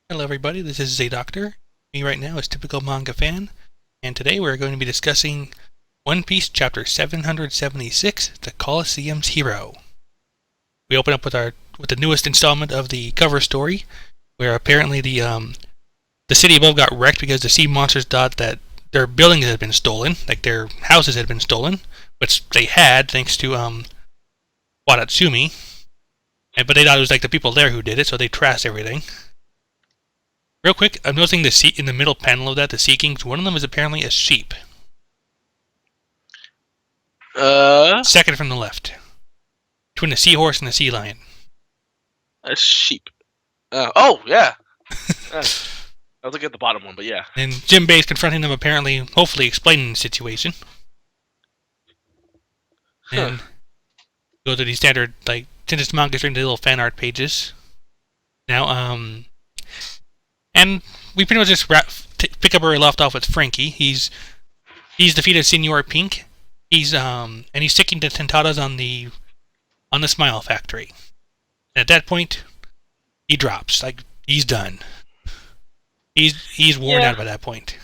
Hello everybody, this is ZDoctor. Me right now is Typical Manga Fan, and today we're going to be discussing One Piece Chapter 776, The Coliseum's Hero. We open up with the newest installment of the cover story, where apparently the city above got wrecked because the sea monsters thought that their buildings had been stolen, like their houses had been stolen, which they had thanks to Wadatsumi. But they thought it was like the people there who did it, so they trashed everything. Real quick, I'm noticing the sea in the middle panel of that, the Sea Kings. One of them is apparently a sheep. Second from the left. Between the seahorse and the sea lion. A sheep. Oh, yeah. I was looking at the bottom one, but yeah. And Jinbei is confronting them, apparently, hopefully explaining the situation. And go to the standard, like, since it's manga, straight into the little fan art pages. Now, and we pretty much just pick up where we left off with Frankie. He's defeated Senor Pink. And he's sticking to Tentadas on the Smile Factory. And at that point, he drops. Like, he's done. He's worn out by that point.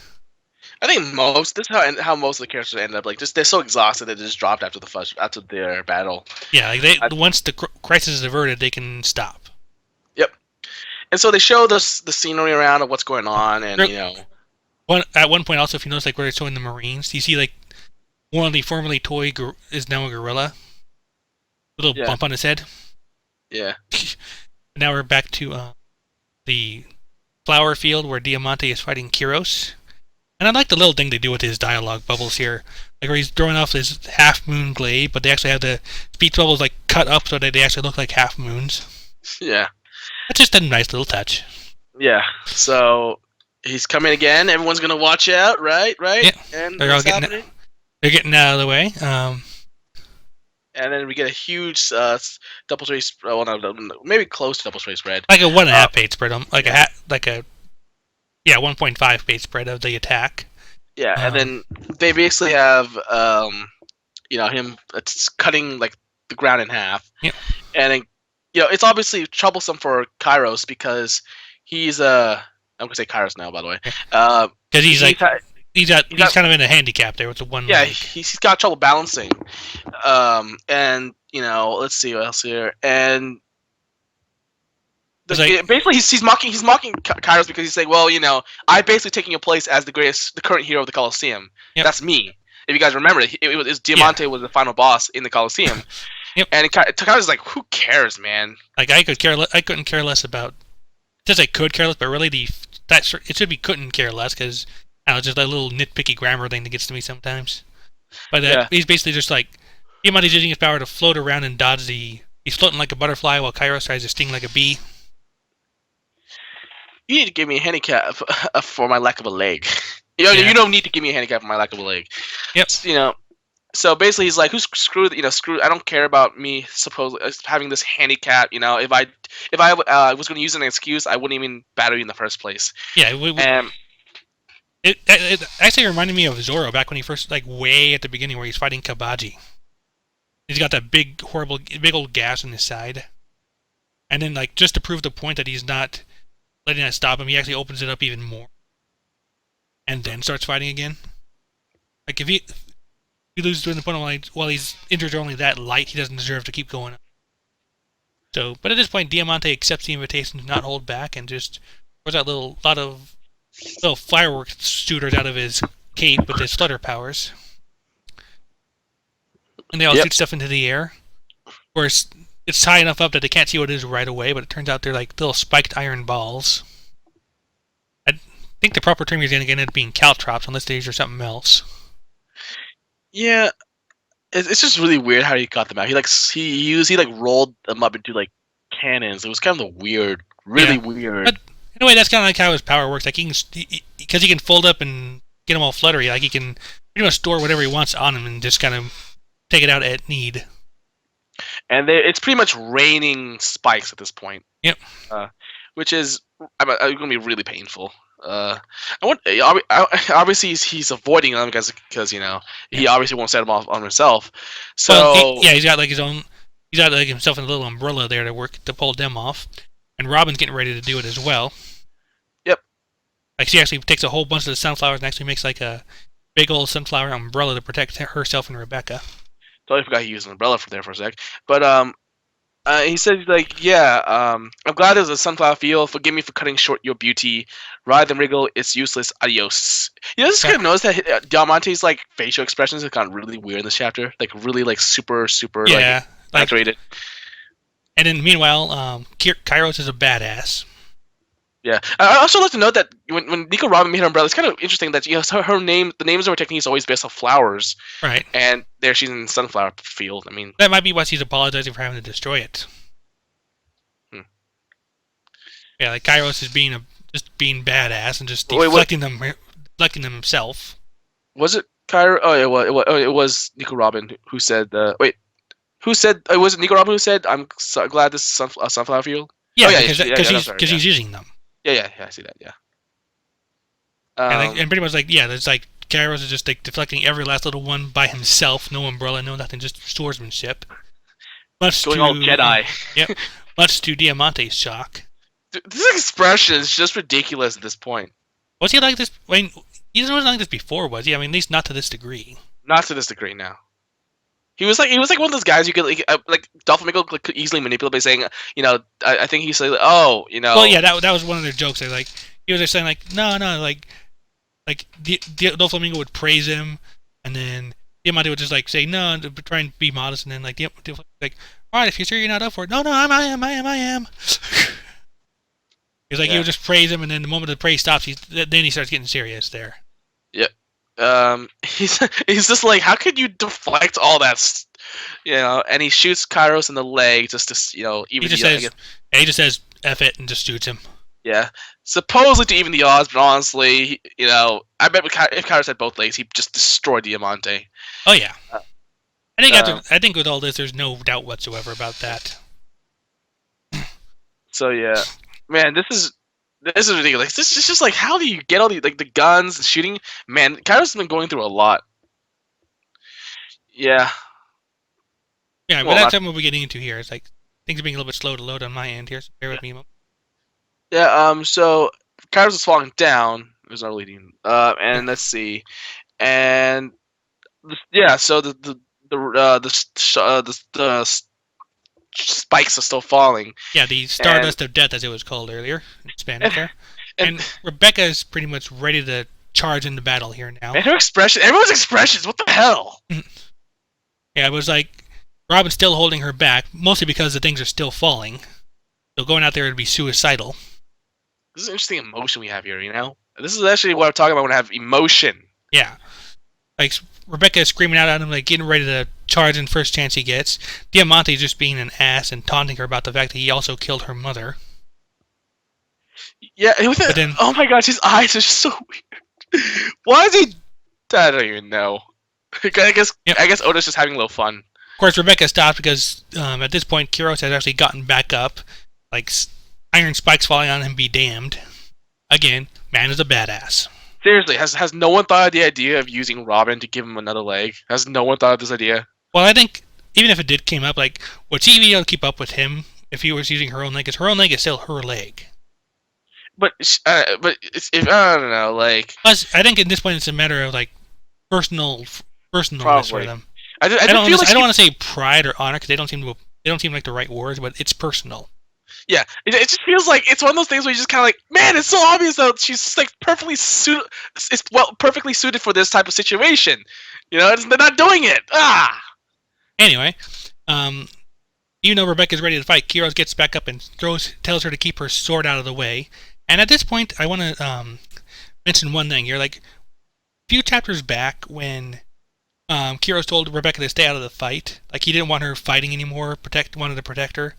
I think this is how most of the characters end up. Like, just they're so exhausted that they just dropped after their battle. Yeah, like once the crisis is averted, they can stop. Yep. And so they show the scenery around of what's going on, and at one point, also, if you notice, like where they're showing the Marines, you see like one of the formerly toy is now a gorilla. A little bump on his head. Yeah. Now we're back to the flower field where Diamante is fighting Kyros. And I like the little thing they do with his dialogue bubbles here. Like where he's throwing off this half-moon glade, but they actually have the speech bubbles like cut up so that they actually look like half-moons. Yeah. That's just a nice little touch. Yeah. So he's coming again. Everyone's going to watch out, right? Yeah. And they're getting out of the way. And then we get a huge double space, maybe close to double space spread. Like a 1.5 page spread, like a 1.5 page spread of the attack. Yeah, and then they basically have him cutting like the ground in half. Yeah. And then, it's obviously troublesome for Kairos because he's I'm gonna say Kairos now, by the way. Because he's kind of in a handicap there with the one. Yeah, leg. He's got trouble balancing. And let's see what else here. And basically he's mocking Kairos because he's saying, well, I'm basically taking your place as the current hero of the Coliseum. Yep. That's me. If you guys remember, Diamante was the final boss in the Coliseum. Yep. And Kairos is like, who cares, man? Like I couldn't care less about. It says I could care less, but really it should be couldn't care less because just a little nitpicky grammar thing that gets to me sometimes. But he's basically just like Diamante's using his power to float around and dodge He's floating like a butterfly while Kairos tries to sting like a bee. You need to give me a handicap for my lack of a leg. You don't need to give me a handicap for my lack of a leg. Yep. So basically, he's like, "Who's screwed? Screw. I don't care about me supposedly having this handicap. If I was going to use an excuse, I wouldn't even battle you in the first place." Yeah. It actually reminded me of Zoro back when he first, like, way at the beginning where he's fighting Kabaji. He's got that big old gash on his side, and then like just to prove the point that he's not letting that stop him, he actually opens it up even more, and then starts fighting again. Like if he loses to an opponent while he's injured or only that light, he doesn't deserve to keep going. So, but at this point, Diamante accepts the invitation to not hold back and just throws out lot of little fireworks shooters out of his cape with his flutter powers. And they all shoot stuff into the air. Of course, it's high enough up that they can't see what it is right away, but it turns out they're like little spiked iron balls. I think the proper term is going to end up being caltrops, unless they use something else. Yeah, it's just really weird how he got them out. He rolled them up into like cannons. It was kind of weird, really weird. But in a way, that's kind of like how his power works. Like because he can fold up and get them all fluttery. Like he can pretty much store whatever he wants on him and just kind of take it out at need. And it's pretty much raining spikes at this point. Yep. Which is going to be really painful. Obviously he's avoiding them because he obviously won't set them off on himself. So he's got like himself in a little umbrella there to pull them off, and Robin's getting ready to do it as well. Like she actually takes a whole bunch of the sunflowers and actually makes like a big old sunflower umbrella to protect herself and Rebecca. Totally forgot he used an umbrella there for a sec. But he said like, yeah, I'm glad there's a sunflower field. Forgive me for cutting short your beauty. Rather than wriggle, it's useless. Adios. You just kind of notice that Diamante's like facial expressions have gotten really weird in this chapter, like really like super like exaggerated. And then meanwhile, Kairos is a badass. Yeah, I also like to note that when Nico Robin made her umbrella, it's kind of interesting that her name, the names of her technique is always based on flowers. Right. And there she's in the sunflower field. I mean, that might be why she's apologizing for having to destroy it. Yeah, like Kairos is just being badass and just deflecting them himself. Was it Kairos? Oh, it was Nico Robin who said. Who said? Was it Nico Robin who said, "I'm so glad this is a sunflower field"? Yeah, because he's using them. Yeah, I see that. Yeah. And pretty much it's like Kairos is just like deflecting every last little one by himself. No umbrella, no nothing, just swordsmanship. Going all Jedi. Yep. Much to Diamante's shock. This expression is just ridiculous at this point. Was he like this? I mean, he wasn't like this before, was he? I mean, at least not to this degree. Not to this degree, now. He was like one of those guys you could like Dolphin could easily manipulate by saying, I think he said, oh, Well, yeah, that was one of their jokes. Like he was just saying like, no, like Doflamingo would praise him, and then Diamante would just like say no, try and be modest, and then like like, all right, if you're sure you're not up for it, no, I am. He's like, he would just praise him, and then the moment the praise stops, then he starts getting serious there. Yep. He's just like, how could you deflect all that, and he shoots Kairos in the leg just to, even he just says F it and just shoots him. Yeah, supposedly to even the odds, but honestly, I bet if Kairos had both legs, he'd just destroy Diamante. Oh yeah, I think with all this, there's no doubt whatsoever about that. So yeah, man, this is ridiculous. This is just like, how do you get all the the guns, the shooting? Man, Kairos has been going through a lot. Yeah. Yeah, but that's what we're getting into here. It's like things are being a little bit slow to load on my end here, so bear with me a moment. Yeah. So Kairos is falling down. There's no leading. And let's see. And yeah. So the spikes are still falling. Yeah, the Stardust of Death, as it was called earlier in Spanish there. And Rebecca is pretty much ready to charge into battle here now. And everyone's expressions, what the hell? Yeah, it was like Robin's still holding her back, mostly because the things are still falling. So going out there would be suicidal. This is an interesting emotion we have here, This is actually what I'm talking about when I have emotion. Yeah. Like, Rebecca is screaming out at him, like, getting ready to charge in first chance he gets. Diamante just being an ass and taunting her about the fact that he also killed her mother. Yeah, oh my gosh, his eyes are so weird. Why is he... I don't even know. I guess Oda's just having a little fun. Of course, Rebecca stopped because at this point, Kairos has actually gotten back up. Like, iron spikes falling on him be damned. Again, man is a badass. Seriously, has no one thought of the idea of using Robin to give him another leg? Has no one thought of this idea? Well, I think even if it did came up, like, would she be able to keep up with him if he was using her own leg? Because her own leg is still her leg. But if I don't know, like. Plus, I think at this point it's a matter of like personalness for them. I don't want to say pride or honor because they don't seem like the right words, but it's personal. Yeah, it just feels like it's one of those things where you just kind of like, man, it's so obvious that she's like perfectly suited for this type of situation. They're not doing it. Anyway, even though Rebecca's ready to fight, Kairos gets back up and tells her to keep her sword out of the way. And at this point, I want to mention one thing here. Like, a few chapters back when Kairos told Rebecca to stay out of the fight, like he didn't want her fighting anymore, wanted to protect her.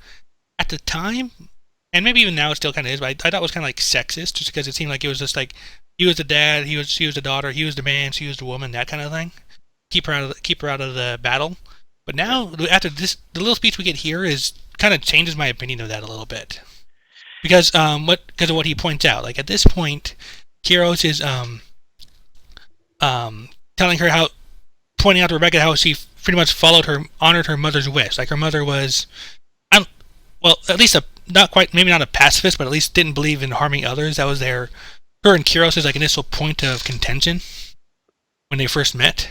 At the time, and maybe even now it still kind of is, but I thought it was kind of like sexist, just because it seemed like it was just like he was the dad, she was the daughter, he was the man, she was the woman, that kind of thing. Keep her out of the battle. But now, after this, the little speech we get here is kind of changes my opinion of that a little bit, because of what he points out. Like at this point, Kairos is pointing out to Rebecca how she pretty much honored her mother's wish. Like her mother was. Well, at least maybe not a pacifist, but at least didn't believe in harming others. That was their her and Kiros' like initial point of contention when they first met.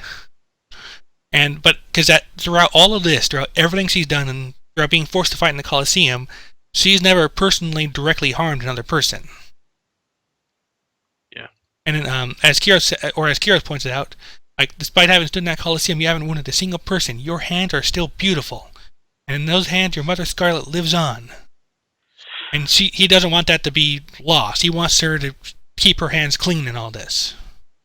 But because that throughout all of this, throughout everything she's done, and throughout being forced to fight in the Coliseum, she's never personally directly harmed another person. Yeah. And then, as Kiros points it out, like despite having stood in that Coliseum, you haven't wounded a single person. Your hands are still beautiful, and in those hands, your mother Scarlet lives on. And he doesn't want that to be lost. He wants her to keep her hands clean in all this.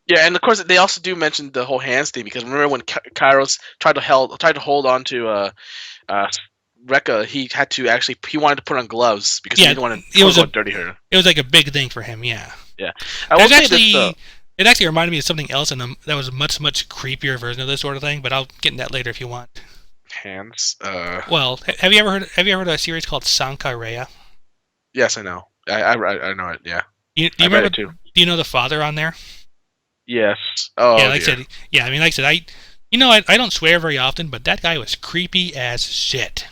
Yeah, and of course they also do mention the whole hands thing, because remember when Kairos tried to hold on to Rekka, he wanted to put on gloves because he didn't want to dirty her. It was like a big thing for him, yeah. Yeah, it actually reminded me of something else, and that was a much creepier version of this sort of thing. But I'll get into that later if you want. Hands. Well, have you ever heard of a series called Sankarea? Yes, I know. I know it. Yeah. Do you remember it too? Do you know the father on there? Yes. Oh, yeah. Like I said, I don't swear very often, but that guy was creepy as shit.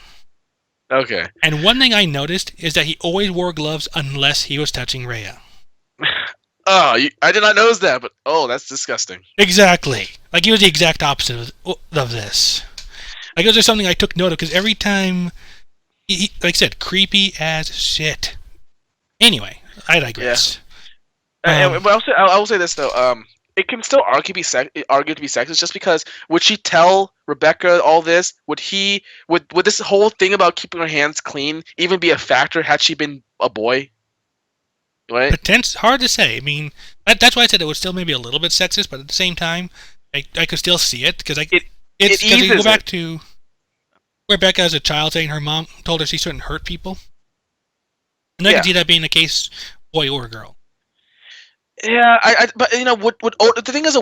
Okay. And one thing I noticed is that he always wore gloves unless he was touching Rhea. Oh, I did not notice that, but that's disgusting. Exactly. Like he was the exact opposite of this. Like it was just something I took note of because every time, he, like I said, creepy as shit. Anyway, I digress. Yeah. But I will say this though. It can still argue to be sexist, just because would she tell Rebecca all this? Would this whole thing about keeping her hands clean even be a factor had she been a boy? Right? Hard to say. I mean, that's why I said it was still maybe a little bit sexist, but at the same time, I could still see it because it's because you go back to Rebecca as a child saying her mom told her she shouldn't hurt people, and I could see that being the case, boy or girl. Yeah, but the thing is,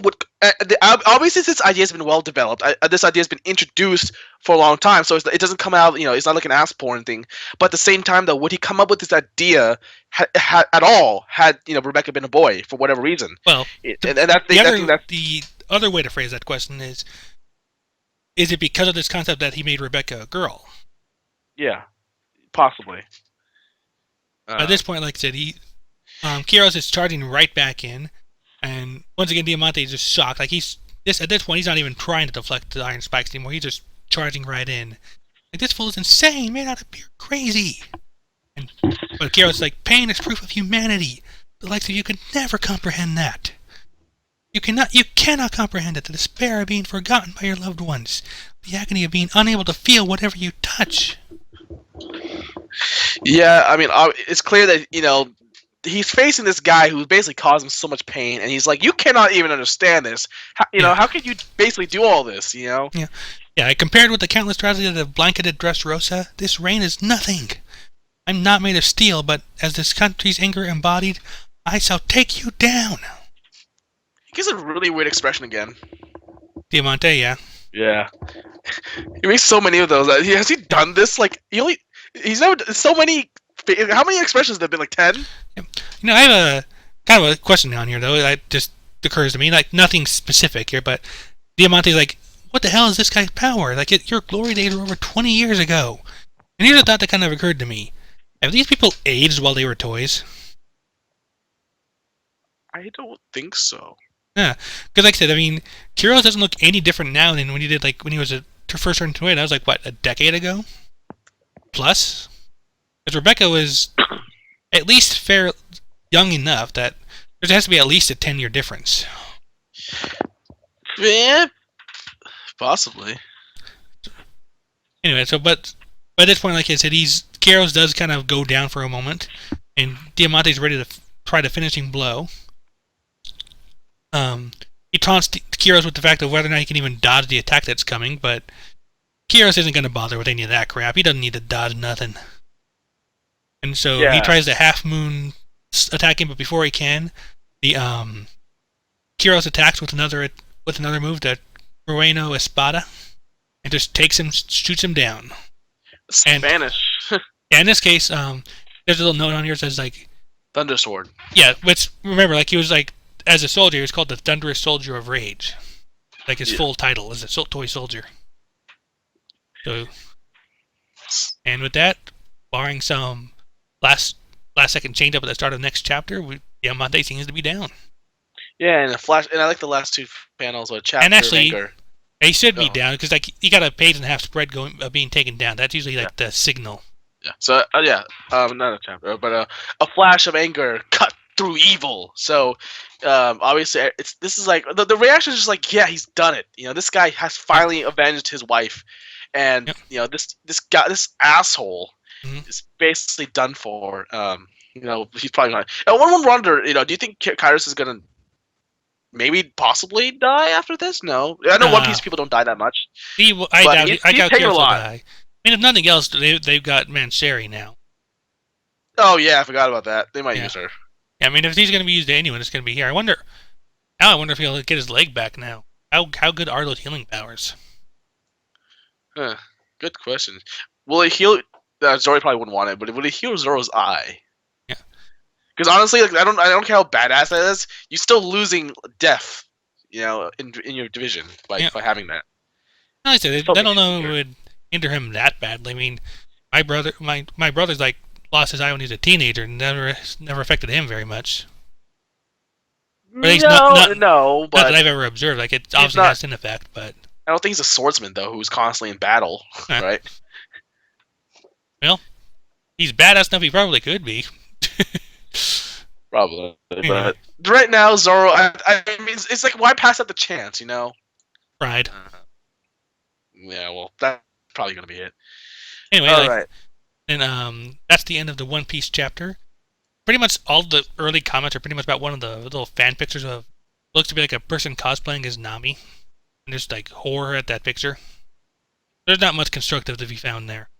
obviously this idea has been well developed. This idea has been introduced for a long time, so it doesn't come out. It's not like an ass porn thing. But at the same time, though, would he come up with this idea at all had Rebecca been a boy for whatever reason? Well, the other way to phrase that question is it because of this concept that he made Rebecca a girl? Yeah, possibly. At this point, like I said, Kiros is charging right back in, and once again, Diamante is just shocked. Like at this point, he's not even trying to deflect the iron spikes anymore. He's just charging right in. Like this fool is insane, made out of pure crazy. But Kiros is like, pain is proof of humanity. The likes of you could never comprehend that. You cannot comprehend it. The despair of being forgotten by your loved ones. The agony of being unable to feel whatever you touch. Yeah, I mean, it's clear that he's facing this guy who basically caused him so much pain, and he's like, you cannot even understand this. How can you basically do all this, Yeah. Yeah, compared with the countless tragedies of blanketed Dressrosa, this rain is nothing. I'm not made of steel, but as this country's anger embodied, I shall take you down. He gives a really weird expression again. Diamante, yeah. Yeah. He makes so many of those. Has he done this? Like, he's never so many. How many expressions have there been? Like 10? I have a kind of a question down here though. That just occurs to me. Like nothing specific here, but Diamante's like, what the hell is this guy's power? Like your glory days were over 20 years ago. And here's a thought that kind of occurred to me: have these people aged while they were toys? I don't think so. Yeah, because like I said, I mean, Kiros doesn't look any different now than when he did when he was first turned into it. That was like what, a decade ago, plus. Because Rebecca was at least fair young enough that there has to be at least a 10-year difference. Yeah, possibly. Anyway, but by this point, like I said, Kiros does kind of go down for a moment, and Diamante's ready to try the finishing blow. He taunts Kiros with the fact of whether or not he can even dodge the attack that's coming, but Kiros isn't going to bother with any of that crap. He doesn't need to dodge nothing. And so he tries to half moon attack him, but before he can, the Kiros attacks with another move, the Trueno Espada, and just takes him, shoots him down. Spanish. Yeah, in this case, there's a little note on here that says like Thunder Sword. Yeah, but remember, like he was like as a soldier, he was called the Thunderous Soldier of Rage. Like his full title is a toy soldier. So, and with that, barring some last second change up at the start of the next chapter, Diamante seems to be down. Yeah, and a flash, and I like the last two panels of chapter And actually, of anger. they should be down because like you got a page and a half spread going being taken down. That's usually like the signal. Yeah. So not a chapter, but a flash of anger cut through evil. So obviously, this is like the reaction is just like, yeah, he's done it. You know, this guy has finally avenged his wife, and you know this asshole is basically done for. You know, he's probably not. And one would wonder, you know, do you think Kairos is gonna maybe possibly die after this? No, I know One Piece people don't die that much. I doubt he's Kairos taking a will lot. die. I mean, if nothing else, they've got Mancheri now. Oh yeah, I forgot about that. They might use her. Yeah, I mean, if he's going to be used to anyone, it's going to be here. I wonder if he'll get his leg back now. How good are those healing powers? Huh. Good question. Will it heal? Zoro probably wouldn't want it, but would it heal Zoro's eye? Yeah. Because honestly, like I don't care how badass that is. You're still losing death, you know, in your division by having that. Like I said, I don't know if it would hinder him that badly. I mean, my brother's like lost his eye when he was a teenager, and never affected him very much. Or at least but not that I've ever observed. Like it obviously has an effect, but I don't think he's a swordsman though, who's constantly in battle, right? Well, he's badass enough. He probably could be. Probably, but right now, Zoro. I mean, it's like why pass up the chance, you know? Pride. Yeah, well, that's probably gonna be it. Anyway, right. And that's the end of the One Piece chapter. Pretty much all the early comments are pretty much about one of the little fan pictures of looks to be like a person cosplaying as Nami, and just like horror at that picture. There's not much constructive to be found there.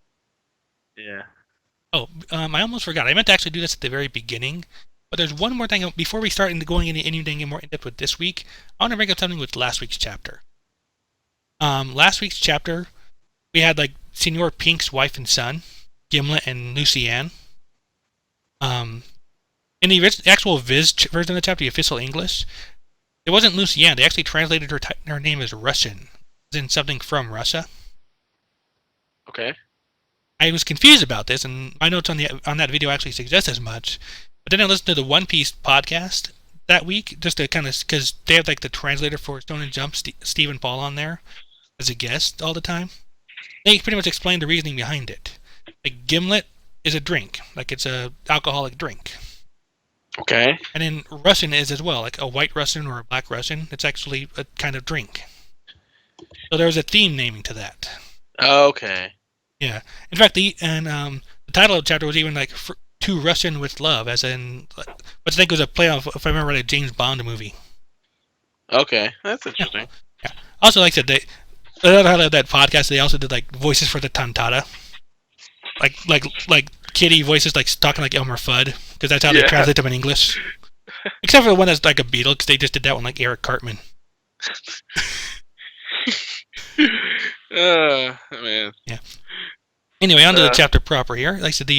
Yeah. Oh, I almost forgot. I meant to actually do this at the very beginning, but there's one more thing before we start into going into anything more in depth with this week. I want to bring up something with last week's chapter. Last week's chapter, we had like Senor Pink's wife and son, Gimlet and Lucienne. In the actual Viz version of the chapter, the official English, it wasn't Lucienne. They actually translated her name as Russian, as in something from Russia. Okay. I was confused about this, and my notes on that video actually suggest as much. But then I listened to the One Piece podcast that week, just to kind of because they have like the translator for Shonen Jump, Stephen Paul, on there as a guest all the time. They pretty much explained the reasoning behind it. Like Gimlet is a drink, like it's a alcoholic drink. Okay. And then Russian is as well, like a white Russian or a black Russian. It's actually a kind of drink. So there was a theme naming to that. Okay. Yeah. In fact, the title of the chapter was even like "To Russian with Love," as in, which I think was a play off, if I remember right, a James Bond movie. Okay, that's interesting. Yeah. Also, like I said, the other highlight of that podcast, they also did like voices for the Tantata, like Kitty voices, like talking like Elmer Fudd, because that's how they translate them in English. Except for the one that's like a Beatle, because they just did that one like Eric Cartman. Man. Yeah. Anyway, on to the chapter proper here. Like I said,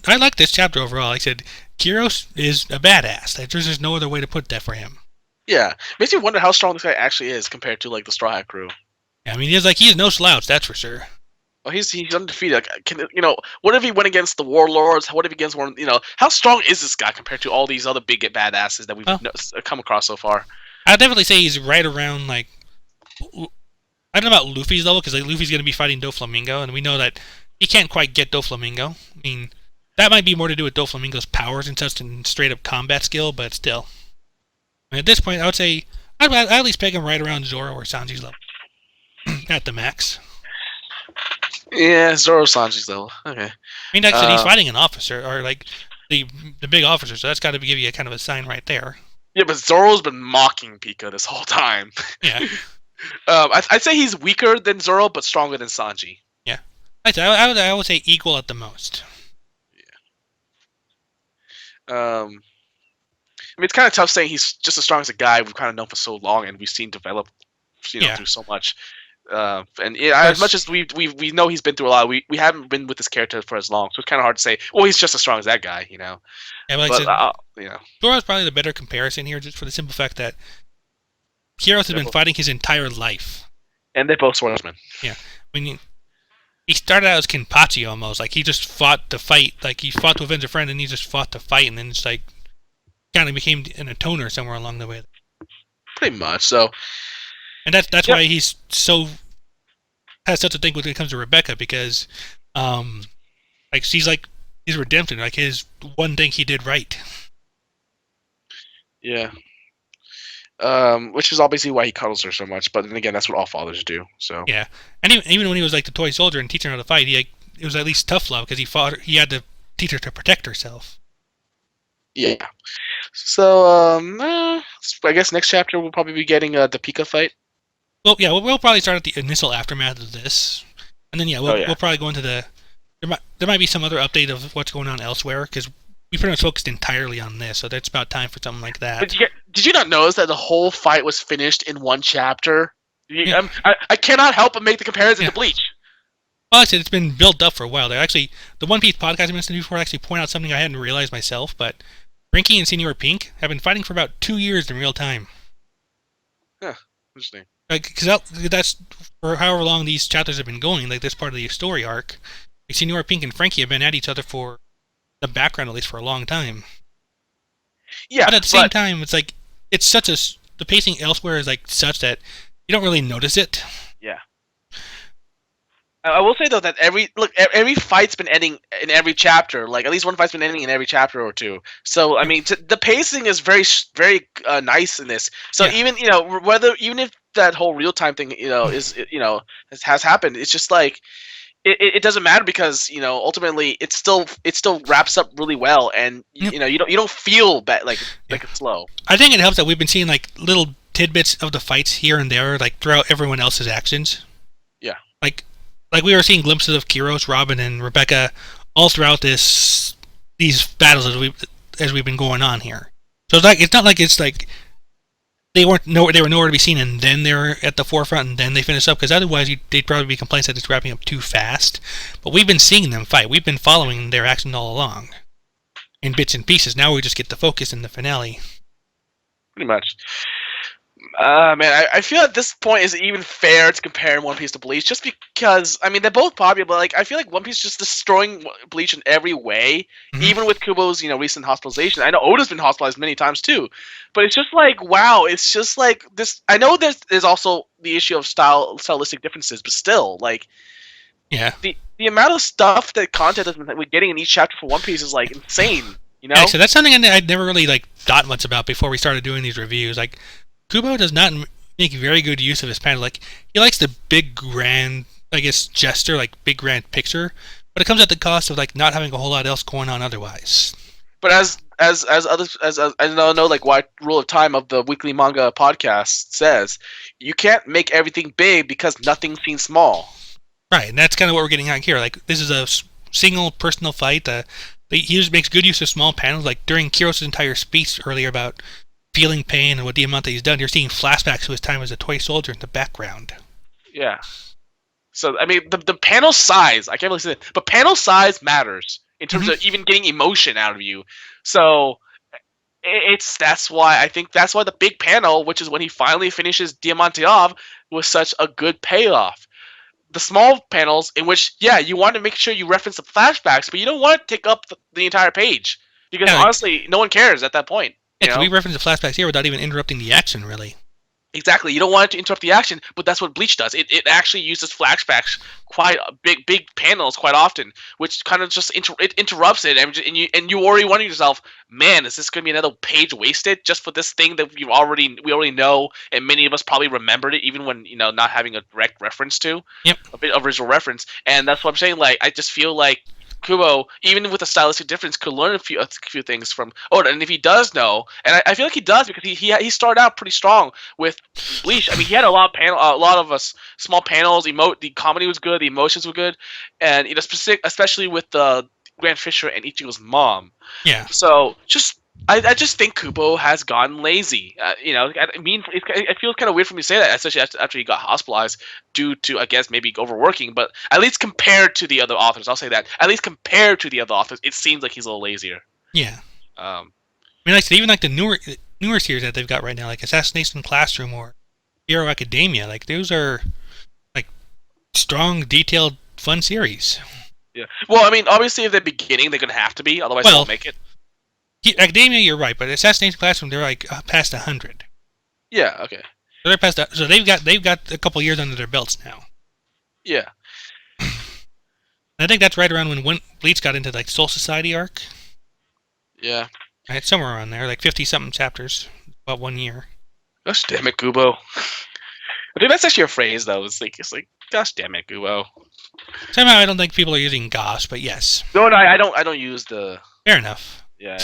I like this chapter overall. Like I said, Kyros is a badass. There's just no other way to put that for him. Yeah, makes me wonder how strong this guy actually is compared to like the Straw Hat crew. Yeah, I mean, he's no slouch, that's for sure. Well, he's undefeated. Like, what if he went against the Warlords? What if he against one? How strong is this guy compared to all these other big badasses that we've come across so far? I'd definitely say he's right around like. I don't know about Luffy's level, because like, Luffy's going to be fighting Doflamingo, and we know that he can't quite get Doflamingo. I mean, that might be more to do with Doflamingo's powers and such than straight-up combat skill, but still. And at this point, I would say I'd at least peg him right around Zoro or Sanji's level. At the max. Yeah, Zoro Sanji's level. Okay. I mean, like I said, he's fighting an officer, or like the big officer, so that's got to give you a kind of a sign right there. Yeah, but Zoro's been mocking Pika this whole time. Yeah. I'd say he's weaker than Zoro, but stronger than Sanji. Yeah, I would say equal at the most. Yeah. I mean, it's kind of tough saying he's just as strong as a guy we've kind of known for so long, and we've seen develop, through so much. As much as we know he's been through a lot, we haven't been with this character for as long, so it's kind of hard to say. Well, he's just as strong as that guy, Yeah, Zoro's probably the better comparison here, just for the simple fact that Kyros has been fighting his entire life. And they're both swordsmen. Yeah. I mean, he started out as Kenpachi almost. Like, he just fought to fight. Like, he fought to avenge a friend, and he just fought to fight. And then it's like, kind of became an atoner somewhere along the way. Pretty much. So, and that's yep. why he's so has such a thing when it comes to Rebecca because, like she's like his redemption, like his one thing he did right. Yeah. Which is obviously why he cuddles her so much. But then again, that's what all fathers do. So yeah, and even when he was like the toy soldier and teaching her how to fight, it was at least tough love because he had to teach her to protect herself. Yeah. So I guess next chapter we'll probably be getting the Pika fight. Well, yeah, we'll probably start at the initial aftermath of this, and then we'll probably go into there might be some other update of what's going on elsewhere because we pretty much focused entirely on this, so that's about time for something like that. But did you not notice that the whole fight was finished in one chapter? Yeah. I cannot help but make the comparison to Bleach. Well, I said it's been built up for a while. The One Piece podcast I mentioned before actually point out something I hadn't realized myself, but Rinky and Senior Pink have been fighting for about 2 years in real time. Yeah, interesting. Because that's for however long these chapters have been going, like this part of the story arc. Like Senior Pink and Frankie have been at each other for the background, at least for a long time. Yeah, but at the same time, it's like the pacing elsewhere is like such that you don't really notice it. Yeah. I will say though that every fight's been ending in every chapter. Like at least one fight's been ending in every chapter or two. So I mean, the pacing is very nice in this. So even even if that whole real time thing has happened, it's just like it doesn't matter because ultimately it still wraps up really well, and you don't feel bad like it's slow. I think it helps that we've been seeing like little tidbits of the fights here and there, like throughout everyone else's actions. Yeah. Like we were seeing glimpses of Kiros, Robin, and Rebecca all throughout these battles as we've been going on here. So it's not like they were nowhere to be seen and then they were at the forefront and then they finish up because otherwise they'd probably be complaining that it's wrapping up too fast. But we've been seeing them fight. We've been following their actions all along in bits and pieces. Now we just get the focus in the finale. Pretty much. Man, I feel at this point is it even fair to compare One Piece to Bleach, just because I mean they're both popular, but like I feel like One Piece is just destroying Bleach in every way, even with Kubo's recent hospitalization. I know Oda's been hospitalized many times too, but it's just like wow, it's just like this. I know there's also the issue of stylistic differences, but still like the amount of stuff that content that we're getting in each chapter for One Piece is like insane. Yeah, so that's something I'd never really like thought much about before we started doing these reviews. Like Kubo does not make very good use of his panel. Like he likes the big grand, I guess, gesture, like big grand picture, but it comes at the cost of like not having a whole lot else going on otherwise. But as I know, like what rule of time of the weekly manga podcast says, you can't make everything big because nothing seems small. Right, and that's kind of what we're getting at here. Like this is a single personal fight. He makes good use of small panels. Like during Kiros' entire speech earlier about feeling pain and what the amount that he's done, you're seeing flashbacks to his time as a toy soldier in the background. Yeah. So I mean, the panel size, I can't really say it, but panel size matters in terms of even getting emotion out of you. So that's why the big panel, which is when he finally finishes Diamante off, was such a good payoff. The small panels in which, you want to make sure you reference the flashbacks, but you don't want to take up the entire page because honestly, no one cares at that point. Yeah, we reference the flashbacks here without even interrupting the action, really. Exactly. You don't want it to interrupt the action, but that's what Bleach does. It actually uses flashbacks quite big panels quite often, which kind of just interrupts it, and you already wonder yourself, man, is this going to be another page wasted just for this thing that we already know, and many of us probably remembered it even when not having a direct reference to a bit of original reference, and that's what I'm saying. Like I just feel like Kubo, even with a stylistic difference, could learn a few things from Oda, and if he does know, and I feel like he does because he started out pretty strong with Bleach. I mean, he had a lot of small panels. The comedy was good, the emotions were good, and especially with the Grand Fisher and Ichigo's mom. Yeah. So I just think Kubo has gotten lazy. I mean, it feels kind of weird for me to say that, especially after he got hospitalized due to, I guess, maybe overworking. But at least compared to the other authors, I'll say that. At least compared to the other authors, it seems like he's a little lazier. Yeah. I mean, like even like the newer series that they've got right now, like Assassination Classroom or Hero Academia, like those are like strong, detailed, fun series. Yeah. Well, I mean, obviously, if they're beginning, they're gonna have to be, otherwise they won't make it. Academia, you're right, but Assassination Classroom, they're like past 100. Yeah. Okay. So they're past that. So they've got a couple years under their belts now. Yeah. I think that's right around when Bleach got into like Soul Society arc. Yeah. Right, somewhere around there, like 50-something chapters, about 1 year. Gosh damn it, Kubo. I think that's actually a phrase though. It's like, gosh damn it, Kubo. Somehow, I don't think people are using gosh, but yes. No, I don't use the. Fair enough. Yeah.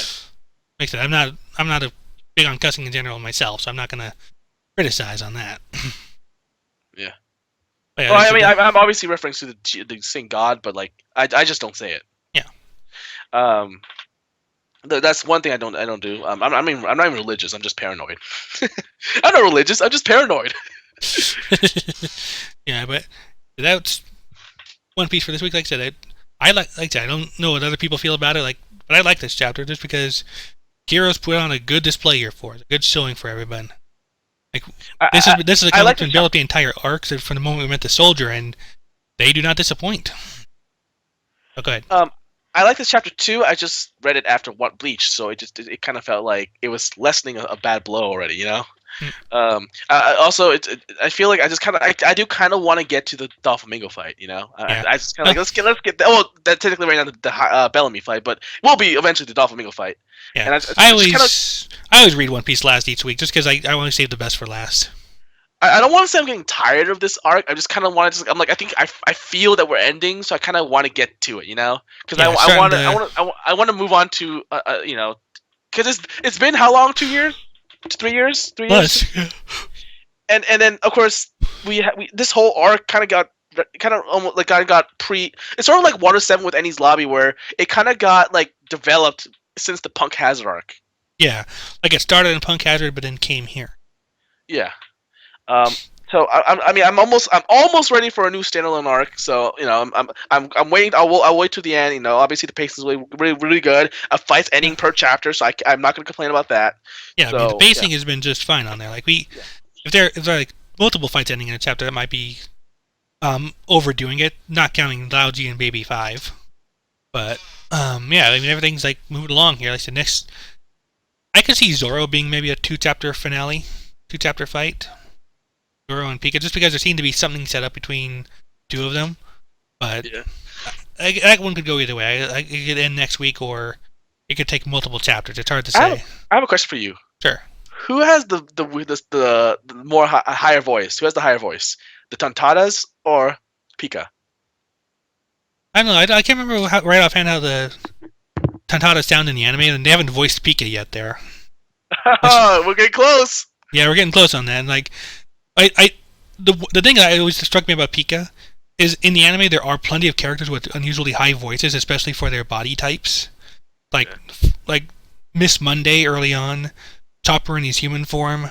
Makes it. I'm not a big on cussing in general myself, so I'm not gonna criticize on that. Yeah. But yeah, Well, I mean, I'm obviously referring to the saying God, but like, I just don't say it. Yeah. That's one thing I don't do. I'm not even religious. I'm just paranoid. I'm not religious. I'm just paranoid. Yeah, but that's One Piece for this week. Like I said, like I said, I don't know what other people feel about it. But I like this chapter just because Kiro's put on a good display here for us, a good showing for everyone. Like this is a comic that built the entire arc from the moment we met the soldier, and they do not disappoint. Oh, go ahead. I like this chapter too. I just read it after Bleach, so it kind of felt like it was lessening a bad blow already, you know. Also, I feel like I do kind of want to get to the Doflamingo fight, you know. Yeah. I just kind of like let's get that. Well, that technically right now the Bellamy fight, but it will be eventually the Doflamingo fight. Yeah, and I always read One Piece last each week just because I want to save the best for last. I don't want to say I'm getting tired of this arc. I just kind of want to. I'm like, I think I feel that we're ending, so I kind of want to get to it, you know, because Yeah, I want to move on to you know, because it's been how long? 2 years, 3 years, 3 years, and then of course we this whole arc kind of almost like got It's sort of like Water 7 with Enies Lobby, where it kind of got like developed since the Punk Hazard arc. Yeah, like it started in Punk Hazard, but then came here. Yeah. So I'm almost ready for a new standalone arc. So you know, I'm waiting. I'll wait to the end. You know, obviously the pace is really good. A fight's ending per chapter, so I'm not gonna complain about that. Yeah, so, I mean, the pacing has been just fine on there. Like if there are like multiple fights ending in a chapter, that might be overdoing it. Not counting Laoji and Baby 5, but yeah, I mean everything's like moving along here. Like the next, I could see Zoro being maybe a 2-chapter finale, 2-chapter fight. Zoro and Pika, just because there seemed to be something set up between two of them. But yeah. That one could go either way. It could end next week, or it could take multiple chapters. It's hard to say. I have a question for you. Sure. Who has the more higher voice? Who has the higher voice? The Tontadas or Pika? I don't know. I can't remember right offhand how the Tontadas sound in the anime, and they haven't voiced Pika yet there. We're getting close. Yeah, we're getting close on that. And like, the thing that always struck me about Pika is in the anime there are plenty of characters with unusually high voices, especially for their body types. Like Miss Monday early on, Chopper in his human form,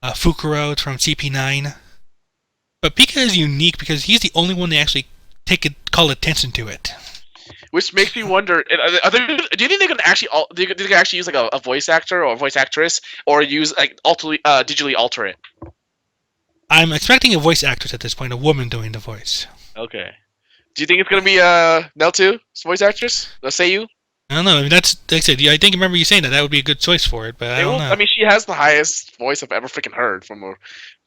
Fukuro from CP9. But Pika is unique because he's the only one they actually call attention to it. Which makes me wonder: do you think they can actually use like a voice actor or a voice actress, or use like digitally alter it? I'm expecting a voice actress at this point, a woman doing the voice. Okay. Do you think it's gonna be Neltu, voice actress? Let's say you. I don't know. I mean, that's like I said. I think I remember you saying that would be a good choice for it, but I don't know. I mean, she has the highest voice I've ever freaking heard from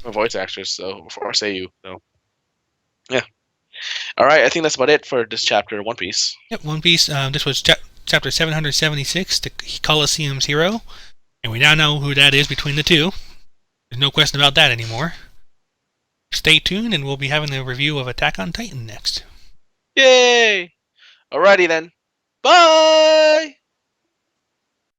a voice actress. So, or say you. So, yeah. All right, I think that's about it for this chapter, One Piece. Yep, One Piece. This was chapter 776, the Coliseum's hero, and we now know who that is between the two. There's no question about that anymore. Stay tuned, and we'll be having a review of Attack on Titan next. Yay! Alrighty then. Bye!